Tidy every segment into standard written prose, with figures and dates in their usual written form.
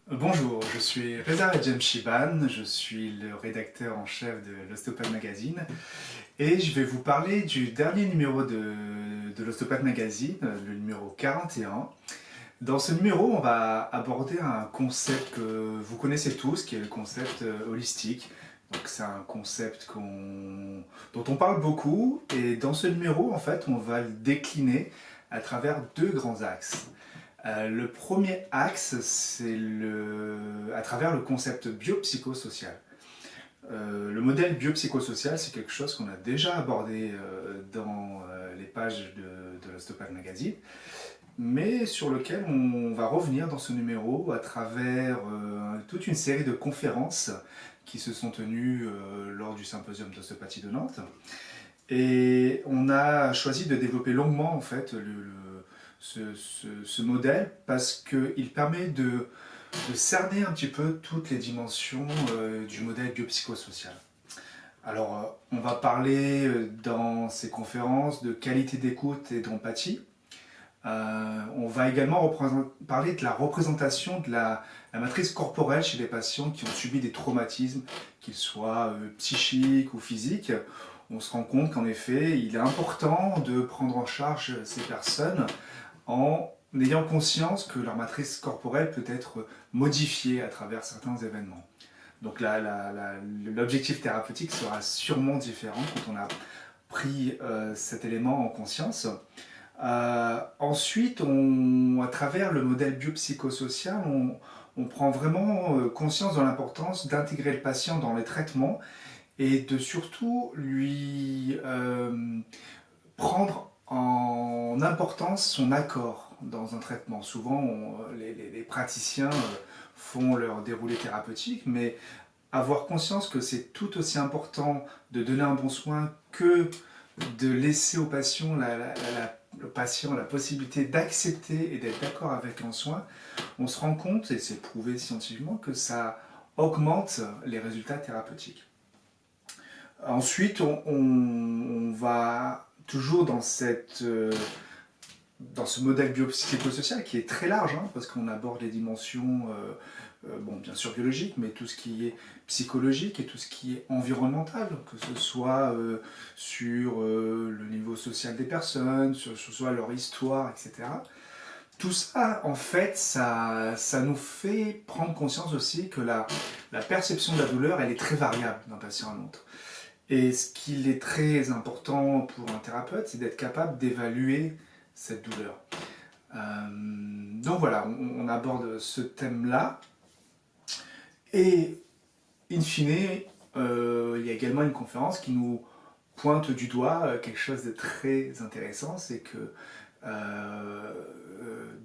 Bonjour, je suis Reza Redjemchiban, je suis le rédacteur en chef de l'Ostéopathe Magazine et je vais vous parler du dernier numéro de l'Ostéopathe Magazine, le numéro 41. Dans ce numéro, on va aborder un concept que vous connaissez tous, qui est le concept holistique. Donc c'est un concept dont on parle beaucoup, et dans ce numéro, en fait, on va le décliner à travers deux grands axes. Le premier axe, c'est à travers le concept biopsychosocial. Le modèle biopsychosocial, c'est quelque chose qu'on a déjà abordé dans les pages de l'Ostéopathe Magazine, mais sur lequel on va revenir dans ce numéro à travers toute une série de conférences qui se sont tenues lors du symposium d'ostéopathie de Nantes. Et on a choisi de développer longuement en fait ce modèle parce qu'il permet de cerner un petit peu toutes les dimensions du modèle biopsychosocial. Alors, on va parler dans ces conférences de qualité d'écoute et d'empathie. On va également parler de la représentation de la matrice corporelle chez les patients qui ont subi des traumatismes, qu'ils soient psychiques ou physiques. On se rend compte qu'en effet, il est important de prendre en charge ces personnes en ayant conscience que leur matrice corporelle peut être modifiée à travers certains événements. Donc l'objectif thérapeutique sera sûrement différent quand on a pris cet élément en conscience. Ensuite, à travers le modèle biopsychosocial, on prend vraiment conscience de l'importance d'intégrer le patient dans les traitements et de surtout lui prendre en importance son accord dans un traitement. Souvent, les praticiens font leur déroulé thérapeutique, mais avoir conscience que c'est tout aussi important de donner un bon soin que de laisser au patient la possibilité d'accepter et d'être d'accord avec un soin, on se rend compte, et c'est prouvé scientifiquement, que ça augmente les résultats thérapeutiques. Ensuite, on va toujours dans ce modèle biopsychosocial qui est très large, parce qu'on aborde les dimensions, bien sûr biologiques, mais tout ce qui est psychologique et tout ce qui est environnemental, que ce soit sur le niveau social des personnes, sur soit leur histoire, etc. Tout ça, en fait, ça nous fait prendre conscience aussi que la perception de la douleur, elle est très variable d'un patient à l'autre. Et ce qu'il est très important pour un thérapeute, c'est d'être capable d'évaluer cette douleur. Donc voilà, on aborde ce thème-là. Et in fine, il y a également une conférence qui nous pointe du doigt quelque chose de très intéressant, c'est que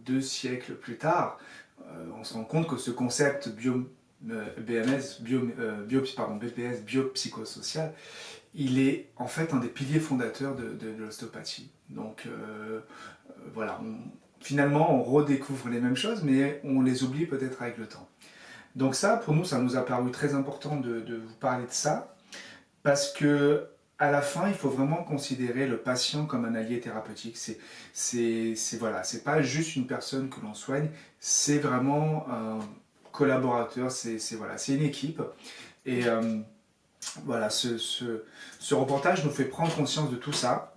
2 siècles plus tard, on se rend compte que ce concept BPS biopsychosocial, il est en fait un des piliers fondateurs de l'ostéopathie. Donc voilà, finalement on redécouvre les mêmes choses, mais on les oublie peut-être avec le temps. Donc ça, pour nous, ça nous a paru très important de vous parler de ça, parce que à la fin, il faut vraiment considérer le patient comme un allié thérapeutique. C'est pas juste une personne que l'on soigne, c'est vraiment un collaborateur, c'est une équipe. Et voilà, ce reportage nous fait prendre conscience de tout ça.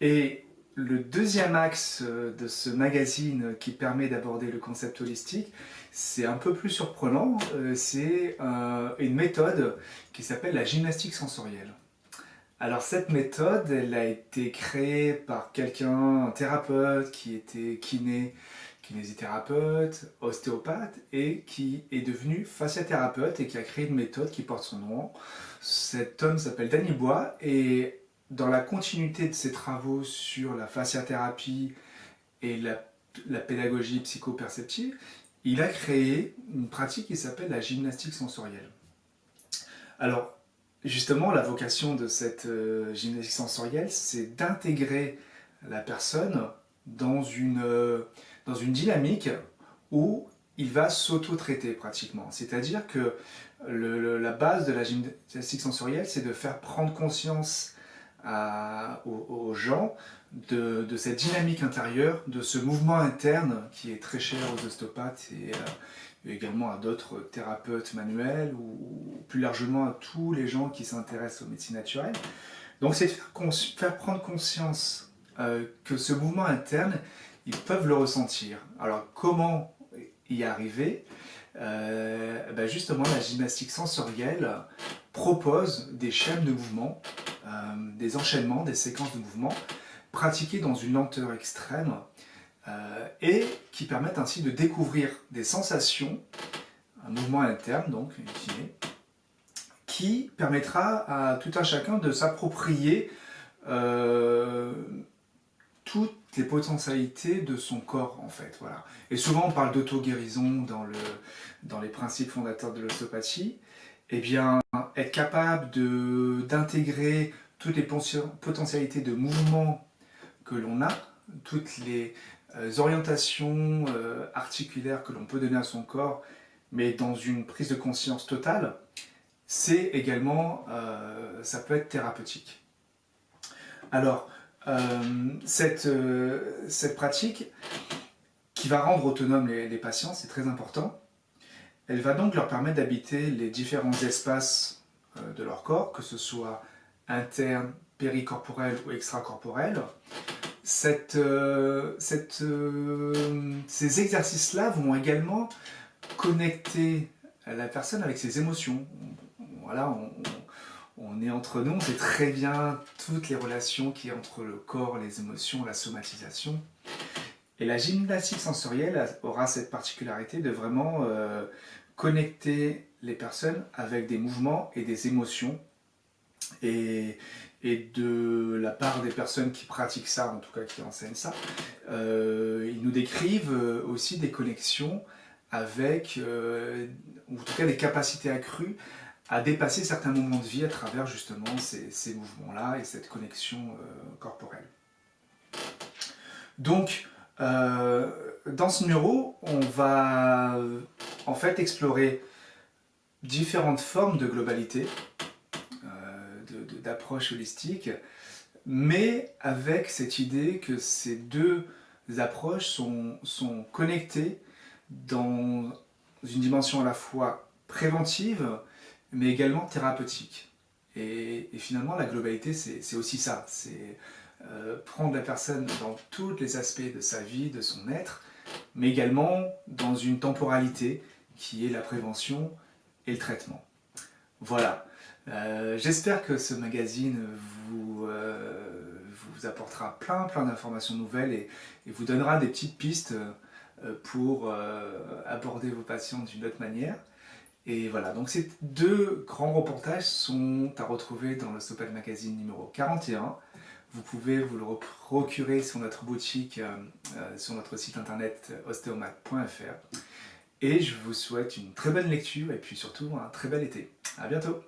Et le deuxième axe de ce magazine qui permet d'aborder le concept holistique, c'est un peu plus surprenant, c'est une méthode qui s'appelle la gymnastique sensorielle. Alors cette méthode, elle a été créée par un thérapeute qui était kinésithérapeute, ostéopathe et qui est devenu fasciathérapeute et qui a créé une méthode qui porte son nom. Cet homme s'appelle Danny Bois et dans la continuité de ses travaux sur la fasciathérapie et la pédagogie psychoperceptive, il a créé une pratique qui s'appelle la gymnastique sensorielle. Alors, justement, la vocation de cette gymnastique sensorielle, c'est d'intégrer la personne dans une dynamique où il va s'auto-traiter pratiquement. C'est-à-dire que la base de la gymnastique sensorielle, c'est de faire prendre conscience aux gens de cette dynamique intérieure, de ce mouvement interne qui est très cher aux ostéopathes et également à d'autres thérapeutes manuels ou plus largement à tous les gens qui s'intéressent aux médecines naturelles. Donc c'est de faire prendre conscience que ce mouvement interne, ils peuvent le ressentir. Alors comment y arriver? Justement, la gymnastique sensorielle propose des chaînes de mouvements, des enchaînements, des séquences de mouvements pratiquées dans une lenteur extrême et qui permettent ainsi de découvrir des sensations, un mouvement interne donc, in fine, qui permettra à tout un chacun de s'approprier toutes les potentialités de son corps en fait. Voilà. Et souvent on parle d'auto-guérison dans les principes fondateurs de l'ostéopathie. Eh bien, être capable d'intégrer toutes les potentialités de mouvement que l'on a, toutes les orientations articulaires que l'on peut donner à son corps, mais dans une prise de conscience totale, c'est également, ça peut être thérapeutique. Alors, cette pratique qui va rendre autonomes les patients, c'est très important. Elle va donc leur permettre d'habiter les différents espaces de leur corps, que ce soit interne, péricorporel ou extracorporel. Ces exercices-là vont également connecter la personne avec ses émotions. Voilà, on est entre nous, on sait très bien toutes les relations qu'il y a entre le corps, les émotions, la somatisation. Et la gymnastique sensorielle aura cette particularité de vraiment connecter les personnes avec des mouvements et des émotions. Et de la part des personnes qui pratiquent ça, en tout cas qui enseignent ça, ils nous décrivent aussi des connexions avec, ou en tout cas des capacités accrues à dépasser certains moments de vie à travers justement ces mouvements-là et cette connexion corporelle. Donc, dans ce numéro, on va en fait explorer différentes formes de globalité, d'approche holistique, mais avec cette idée que ces deux approches sont connectées dans une dimension à la fois préventive, mais également thérapeutique. Et finalement, la globalité, c'est aussi ça, c'est prendre la personne dans tous les aspects de sa vie, de son être, mais également dans une temporalité qui est la prévention et le traitement. Voilà. J'espère que ce magazine vous apportera plein d'informations nouvelles et vous donnera des petites pistes pour aborder vos patients d'une autre manière. Et voilà, donc ces deux grands reportages sont à retrouver dans l'Ostéopathe Magazine numéro 41. Vous pouvez vous le procurer sur notre boutique, sur notre site internet ostéomate.fr. Et je vous souhaite une très bonne lecture et puis surtout un très bel été. À bientôt!